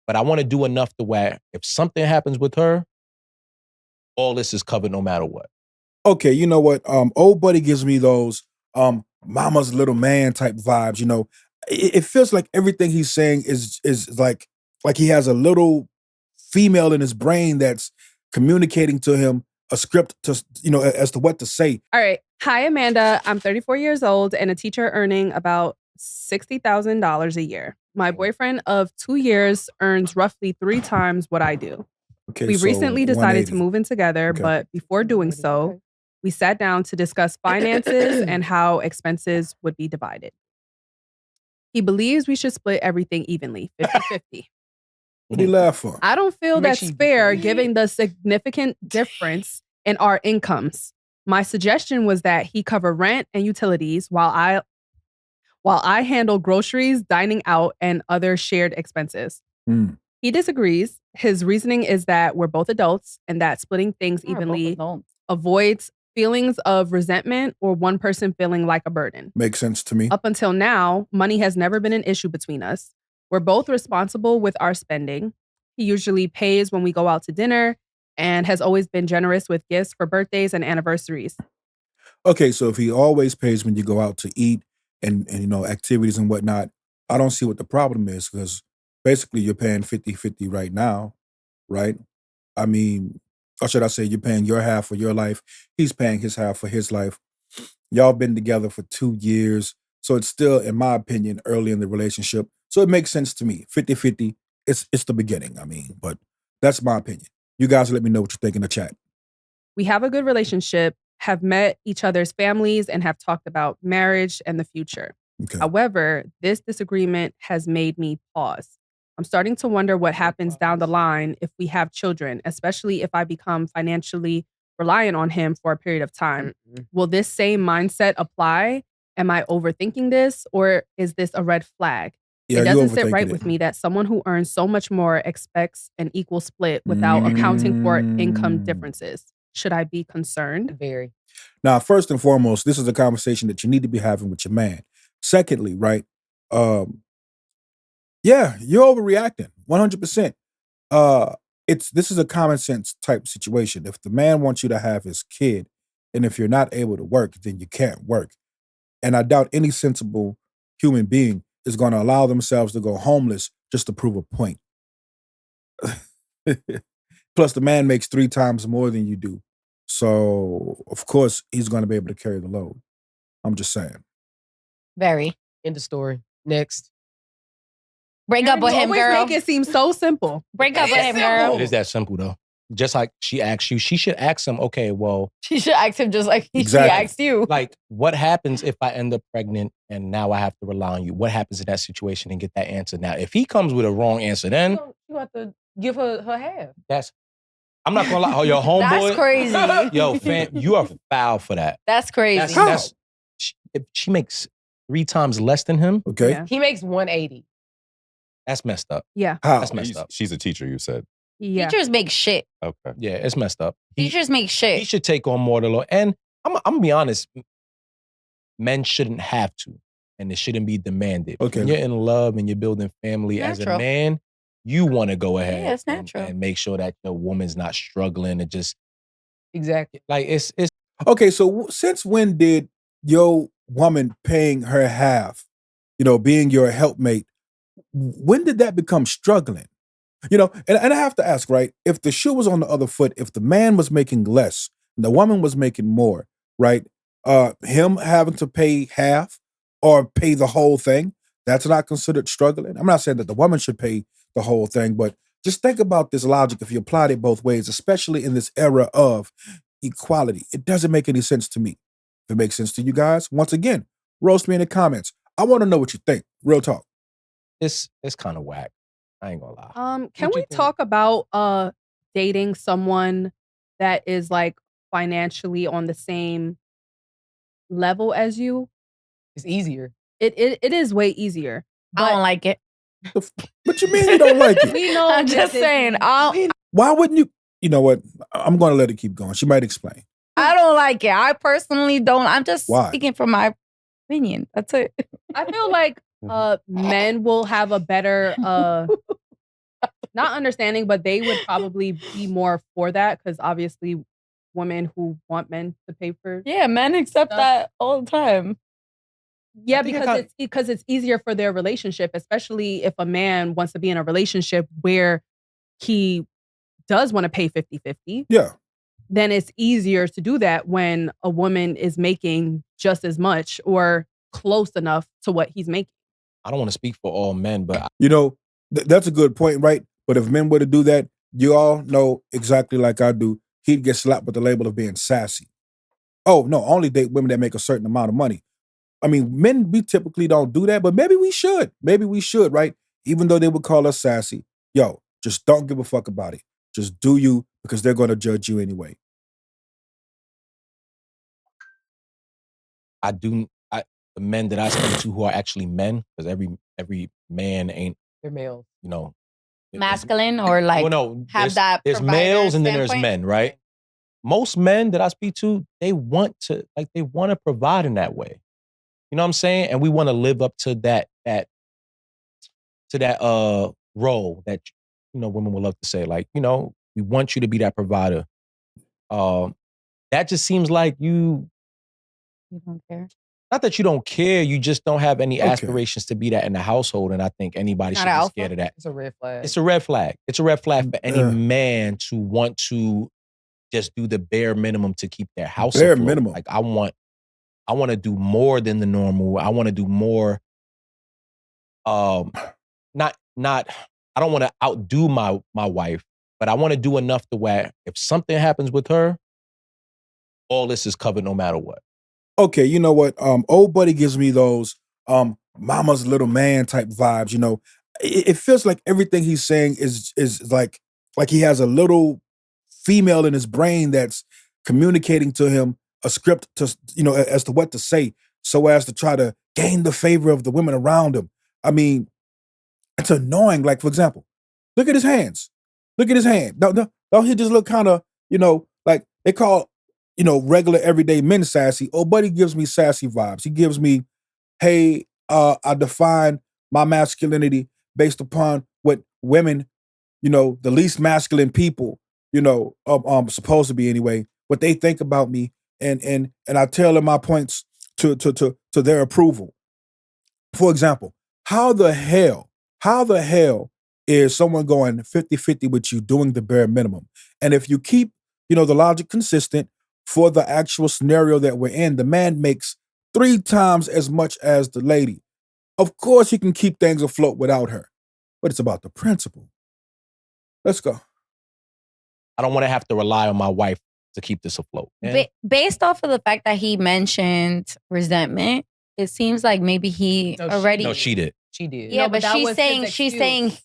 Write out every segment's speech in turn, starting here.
But I want to do enough to where if something happens with her, all this is covered no matter what. Okay, you know what? Old buddy gives me those mama's little man type vibes. You know, it feels like everything he's saying is like he has a little female in his brain that's communicating to him a script to as to what to say. All right. Hi, Amanda. I'm 34 years old and a teacher earning about $60,000 a year. My boyfriend of 2 years earns roughly 3 times what I do. Okay, We so recently decided to 180. move in together, Okay. but before doing so, we sat down to discuss finances and how expenses would be divided. He believes we should split everything evenly, 50-50. What do you laugh for? I don't feel Makes that's you- fair given the significant difference in our incomes. My suggestion was that he cover rent and utilities while I handle groceries, dining out, and other shared expenses. Mm. He disagrees. His reasoning is that we're both adults and that splitting things evenly avoids feelings of resentment or one person feeling like a burden. Makes sense to me. Up until now, money has never been an issue between us. We're both responsible with our spending. He usually pays when we go out to dinner and has always been generous with gifts for birthdays and anniversaries. Okay, so if he always pays when you go out to eat and activities and whatnot, I don't see what the problem is, because basically you're paying 50-50 right now, right? I mean, or should I say you're paying your half for your life, he's paying his half for his life. Y'all been together for 2 years, so it's still, in my opinion, early in the relationship. So it makes sense to me. 50-50, it's the beginning, I mean, but that's my opinion. You guys let me know what you think in the chat. We have a good relationship, have met each other's families, and have talked about marriage and the future. Okay. However, this disagreement has made me pause. I'm starting to wonder what happens down the line if we have children, especially if I become financially reliant on him for a period of time. Will this same mindset apply? Am I overthinking this, or is this a red flag? Yeah, It you doesn't sit overthinking right it. with me that someone who earns so much more expects an equal split without accounting for income differences. Should I be concerned? Very. Now, first and foremost, this is a conversation that you need to be having with your man. Secondly, right? Yeah, you're overreacting 100%. This is a common sense type situation. If the man wants you to have his kid, and if you're not able to work, then you can't work. And I doubt any sensible human being is going to allow themselves to go homeless just to prove a point. Plus, the man makes 3 times more than you do. So, of course, he's going to be able to carry the load. I'm just saying. Very. End of story. Next. Break up with You him, always girl. make it seem so simple. Break up with him, girl. It is that simple, though. Just like she asked you, she should ask him, okay, well, She should ask him just like Exactly. she asked you. like, what happens if I end up pregnant and now I have to rely on you? What happens in that situation and get that answer? Now, if he comes with a wrong answer, then You have to give her half. that's, I'm not gonna lie, oh, your homeboy. That's crazy. Yo, fam, you are foul for that. That's crazy. If she makes 3 times less than him, Okay. Yeah. He makes 180. that's messed up. Yeah. How? That's messed up. She's a teacher, you said. Yeah. Teachers make shit. Okay. Yeah, it's messed up. Teachers make He shit. should take on more of the load. And I'm gonna be honest, men shouldn't have to, and it shouldn't be demanded. Okay. When you're in love and you're building family as a Natural. man, you want to go ahead Yeah, it's and- natural. and make sure that your woman's not struggling and just Exactly. like it's Okay, so since when did your woman paying her half, being your helpmate, when did that become struggling? And I have to ask, right? If the shoe was on the other foot, if the man was making less and the woman was making more, right? Him having to pay half or pay the whole thing, that's not considered struggling. I'm not saying that the woman should pay the whole thing, but just think about this logic if you applied it both ways, especially in this era of equality. It doesn't make any sense to me. If it makes sense to you guys, once again, roast me in the comments. I want to know what you think. Real talk. it's kind of whack. I ain't gonna lie. Can What we you think? talk about dating someone that is like financially on the same level as you? It's easier. It is way easier. I don't like it. What you mean you don't like it? We know I'm that just this- saying. I Why wouldn't you? You know what? I'm going to let it keep going. She might explain. don't like it. I personally don't. I'm just Why? speaking from my opinion. That's it. I feel like men will have a better not understanding, but they would probably be more for that because obviously women who want men to pay for. Yeah, men accept Stuff. that all the time. Yeah, think it because it's easier for their relationship, especially if a man wants to be in a relationship where he does want to pay 50-50. Yeah. Then it's easier to do that when a woman is making just as much or close enough to what he's making. I don't want to speak for all men, but You know, that's a good point, right? But if men were to do that, you all know exactly like I do, he'd get slapped with the label of being sassy. Oh, no, only date women that make a certain amount of money. I mean, men, we typically don't do that, but maybe we should. Maybe we should, right? Even though they would call us sassy. Yo, just don't give a fuck about it. Just do you because they're going to judge you anyway. the men that I speak to who are actually men, because every man ain't, They're males. you know, Masculine or like well, no, have that there's provider males and then there's standpoint? men, right? Most men that I speak to, they want to provide in that way. You know what I'm saying? And we want to live up to that role that, you know, women would love to say, like, you know, we want you to be that provider. That just seems like You don't care. not that you don't care, you just don't have any Okay. aspirations to be that in the household. And I think anybody Not should an be alpha? scared of that. It's a red flag. It's a red flag. It's a red flag for any Uh. man to want to just do the bare minimum to keep their house Bare afloat. minimum. Like I want to do more than the normal. I want to do more. Not. I don't want to outdo my wife, but I want to do enough to where if something happens with her, all this is covered no matter what. Okay, you know what? Old buddy gives me those mama's little man type vibes. You know, it feels like everything he's saying is like he has a little female in his brain that's communicating to him a script to, you know, as to what to say so as to try to gain the favor of the women around him. I mean, it's annoying. Like, for example, look at his hands. Look at his hand. Don't he just look kind of, you know, like they call, you know, regular everyday men sassy. Oh, buddy gives me sassy vibes. He gives me, hey, I define my masculinity based upon what women, you know, the least masculine people, you know, supposed to be anyway, what they think about me, and I tailor my points to their approval. For example, how the hell is someone going 50-50 with you doing the bare minimum? And if you keep, you know, the logic consistent for the actual scenario that we're in, the man makes 3 times as much as the lady. Of course, he can keep things afloat without her, but it's about the principle. Let's go. I don't want to have to rely on my wife to keep this afloat. Based off of the fact that he mentioned resentment, it seems like maybe he No, already. No, she did. She did. Yeah, No, but but that was his she's excuse.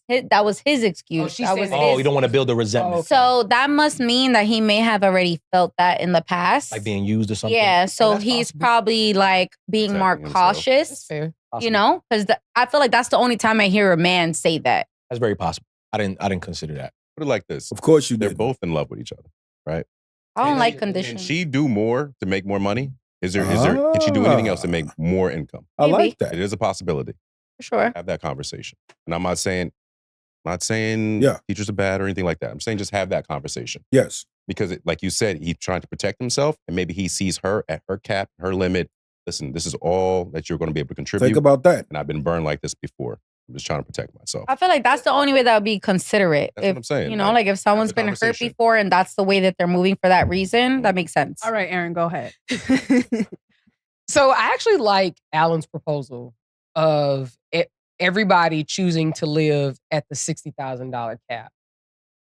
saying that was his excuse. she's That saying was that- Oh, his. you don't want to build a resentment. Oh, So that must mean that he may have already felt that in the past. Like being used or something. Yeah, so that's he's possible. probably like being more Protecting himself. That's cautious, fair. you know? Because I feel like that's the only time I hear a man say that. That's very possible. I didn't consider that. Put it like this. Of course you They're did. both in love with each other, right? I don't Can like she- conditions. Can she do more to make more money? Can she do anything else to make more income? I Maybe. like It that. is a possibility. For sure. Have that conversation. And I'm not saying Yeah. teachers are bad or anything like that. I'm saying just have that conversation. Yes. Because like you said, he's trying to protect himself and maybe he sees her at her cap, her limit. Listen, this is all that you're going to be able to contribute. Think about that. And I've been burned like this before. I'm just trying to protect myself. I feel like that's the only way that would be considerate. That's what I'm saying. You know, like if someone's the been hurt conversation. before and that's the way that they're moving for that reason, that makes sense. All right, Aaron, go ahead. So I actually like Alan's proposal of everybody choosing to live at the $60,000 cap.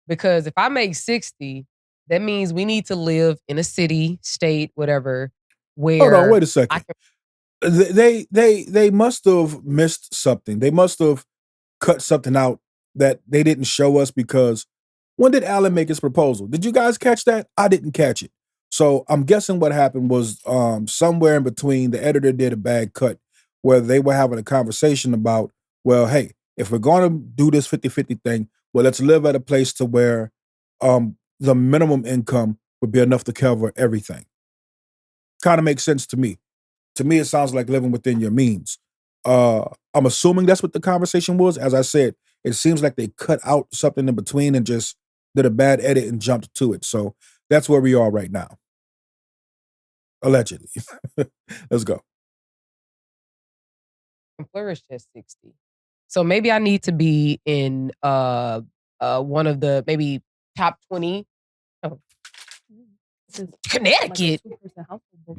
Because if I make 60, that means we need to live in a city, state, whatever, where Hold on, wait a I second. can They must have missed something. They must have cut something out that they didn't show us because when did Alan make his proposal? Did you guys catch that? I didn't catch it. So I'm guessing what happened was somewhere in between, the editor did a bad cut where they were having a conversation about, well, hey, if we're going to do this 50-50 thing, well, let's live at a place to where the minimum income would be enough to cover everything. Kind of makes sense to me. To me, it sounds like living within your means. I'm assuming that's what the conversation was. As I said, It seems like they cut out something in between and just did a bad edit and jumped to it. So that's where we are right now. Allegedly. Let's go. Flourish just 60. So maybe I need to be in one of the maybe top 20. Oh. Connecticut. We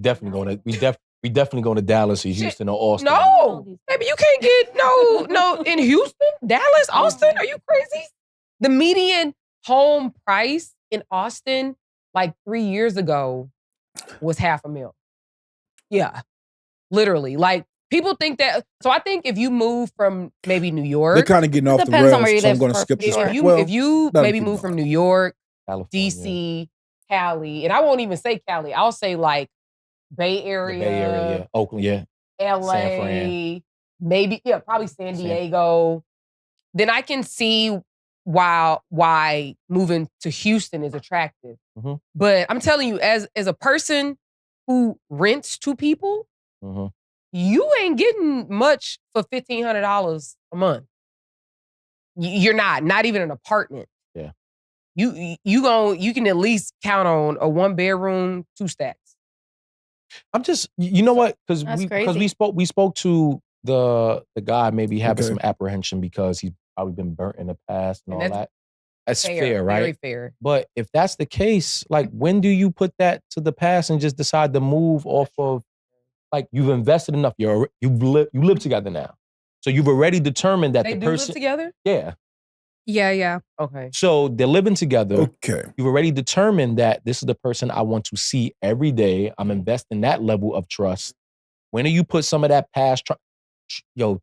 definitely going to Dallas or Houston or Austin. No, baby, you can't get no in Houston, Dallas, Austin. Are you crazy? The median home price in Austin, like 3 years ago, was $500,000. Yeah, literally. Like people think that. So I think if you move from maybe New York, They're kind of getting off the depends on rails, where you so I'm live going to for skip this. sure. if you that'll maybe keep move going. from New York, California. DC, Cali, and I won't even say Cali. I'll say like Bay The Area, Bay Area, yeah. Oakland, yeah. LA, San Fran. maybe probably San Diego. Then I can see why moving to Houston is attractive. Mhm. But I'm telling you, as a person who rents to people, Mhm. you ain't getting much for $1,500 a month. You're not even an apartment. Yeah. You can at least count on a 1-bedroom, 2 stacks. I'm just, you know what? Because That's we crazy. spoke to the guy maybe having Okay. some apprehension because he's probably been burnt in the past and And all that's that. That's fair, right? Very fair. But if that's the case, like when do you put that to the past and just decide to move off of, like you've invested enough, you live together now. So you've already determined that They the do person, live together? yeah. Yeah. Okay. So they're living together. Okay. You've already determined that this is the person I want to see every day. I'm investing that level of trust. When do you put some of that past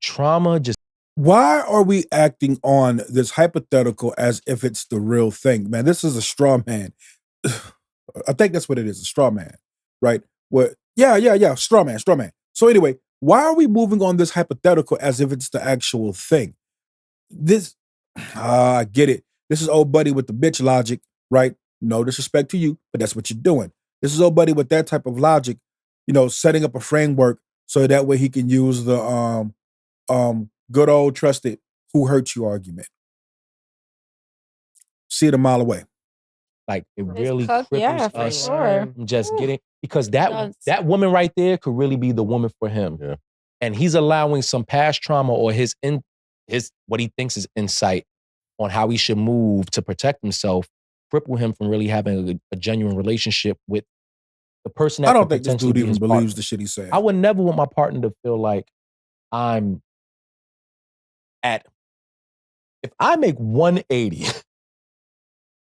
trauma just Why are we acting on this hypothetical as if it's the real thing? Man, this is a straw man. I think that's what it is, a straw man, right? What? Yeah, straw man. So anyway, why are we moving on this hypothetical as if it's the actual thing? I get it. This is old buddy with the bitch logic, right? No disrespect to you, but that's what you're doing. This is old buddy with that type of logic, setting up a framework so that way he can use the good old trusted who hurt you argument. See it a mile away. like it really cook, cripples yeah, for us sure. from just getting, because Does. that woman right there could really be the woman for him. Yeah. And he's allowing some past trauma or his what he thinks is insight on how he should move to protect himself, cripple him from really having a genuine relationship with the person that I don't could think this potentially dude be even his believes partner. the shit he's saying. I would never want my partner to feel like I'm if I make 180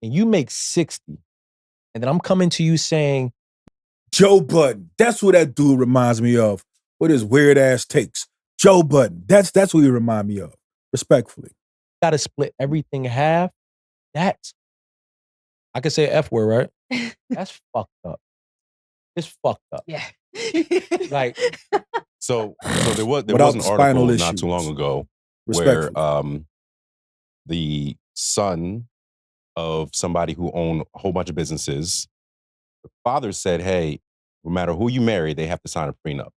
and you make 60, and then I'm coming to you saying, Joe Budden. That's what that dude reminds me of. With his weird ass takes. Joe Budden. That's what he remind me of. Respectfully. gotta split everything in half. That's, I could say F word, right? That's fucked up. It's fucked up. Yeah. Like, So there was Without an the article spinal not issues. too long ago where Respectfully. the son of somebody who owned a whole bunch of businesses, the father said, "Hey, no matter who you marry, they have to sign a prenup."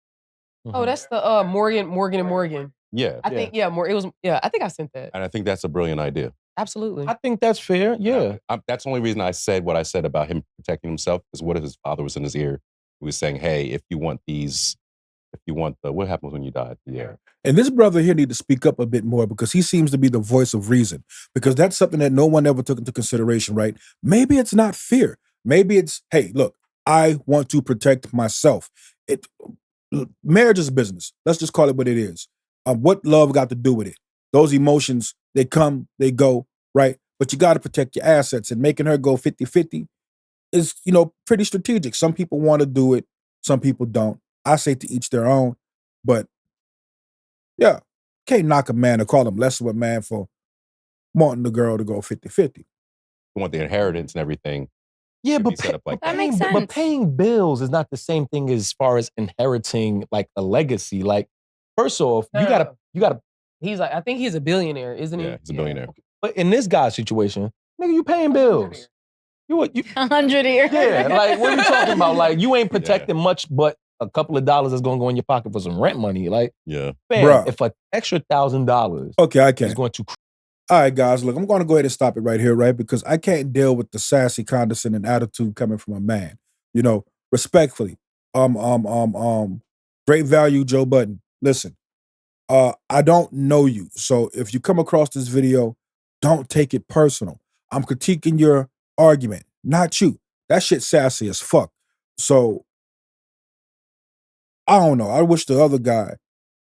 Oh, that's the Morgan and Morgan. Yeah, I think I think I sent that. and I think that's a brilliant idea. Absolutely. I think that's fair. Yeah. That's the only reason I said what I said about him protecting himself, is what if his father was in his ear? He was saying, "Hey, if you want what happens when you die?" Yeah. And this brother here need to speak up a bit more because he seems to be the voice of reason. Because that's something that no one ever took into consideration, right? Maybe it's not fear. Maybe it's, hey, look, I want to protect myself. Marriage is a business. Let's just call it what it is. What love got to do with it? Those emotions, they come, they go, right? But you got to protect your assets, and making her go 50-50 is, pretty strategic. Some people want to do it. Some people don't. I say to each their own, but yeah, can't knock a man or call him less of a man for wanting the girl to go 50-50. You want the inheritance and everything. Yeah, to but be set up like That that. makes sense. But paying bills is not the same thing as far as inheriting like a legacy. Like, first off, you gotta. He's like, I think he's a billionaire, isn't he? Yeah, he's a billionaire. But in this guy's situation, nigga, you paying bills. You 100 a year. yeah. Like, what are you talking about? Like, you ain't protecting much, but a couple of dollars is gonna go in your pocket for some rent money. Like, Yeah. man, Bruh. if an extra $1,000 Okay, I is can. going to All right, guys, look, I'm going to go ahead and stop it right here, right? Because I can't deal with the sassy, condescending attitude coming from a man. You know, respectfully. Great value, Joe Budden. Listen, I don't know you. So if you come across this video, don't take it personal. I'm critiquing your argument, not you. That shit sassy as fuck. So I don't know. I wish the other guy,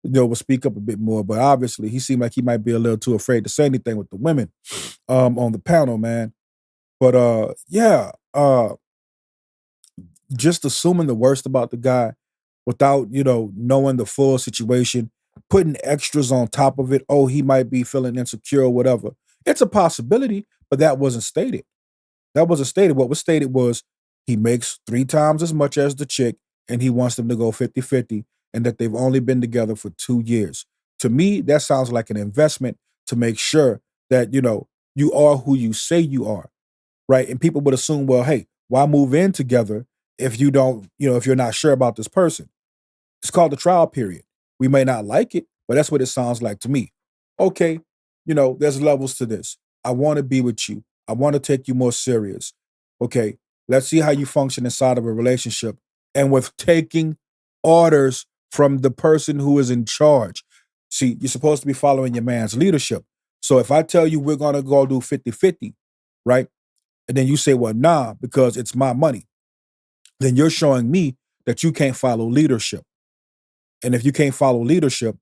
would speak up a bit more, but obviously he seemed like he might be a little too afraid to say anything with the women on the panel, man. But yeah, just assuming the worst about the guy without, knowing the full situation, putting extras on top of it. Oh, he might be feeling insecure or whatever. It's a possibility, but that wasn't stated. That wasn't stated. What was stated was he makes 3 times as much as the chick and he wants them to go 50-50 and that they've only been together for 2 years. To me, that sounds like an investment to make sure that, you are who you say you are, right? And people would assume, well, hey, why move in together if you don't, if you're not sure about this person? It's called the trial period. We may not like it, but that's what it sounds like to me. Okay, there's levels to this. I want to be with you. I want to take you more serious. Okay, let's see how you function inside of a relationship and with taking orders from the person who is in charge. See, you're supposed to be following your man's leadership. So if I tell you we're going to go do 50-50, right? And then you say, well, nah, because it's my money. Then you're showing me that you can't follow leadership. And if you can't follow leadership,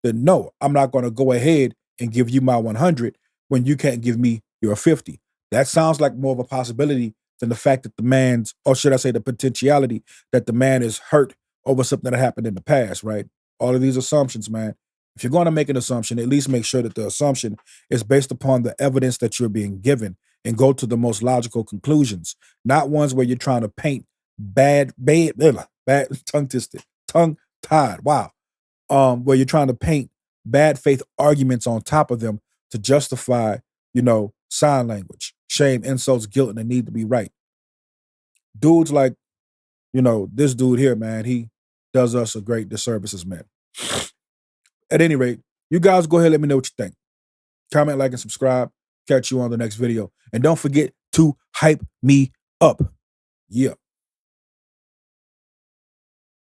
then no, I'm not going to go ahead and give you my 100 when you can't give me your 50. That sounds like more of a possibility than the fact that the man's, or should I say the potentiality that the man is hurt over something that happened in the past, right? All of these assumptions, man. If you're going to make an assumption, at least make sure that the assumption is based upon the evidence that you're being given and go to the most logical conclusions, not ones where you're trying to paint bad, tongue tied. Wow. Where you're trying to paint bad faith arguments on top of them to justify, sign language, shame, insults, guilt, and the need to be right. Dudes like, this dude here, man, he does us a great disservice as men. At any rate, you guys go ahead and let me know what you think. Comment, like, and subscribe. Catch you on the next video. And don't forget to hype me up. Yeah.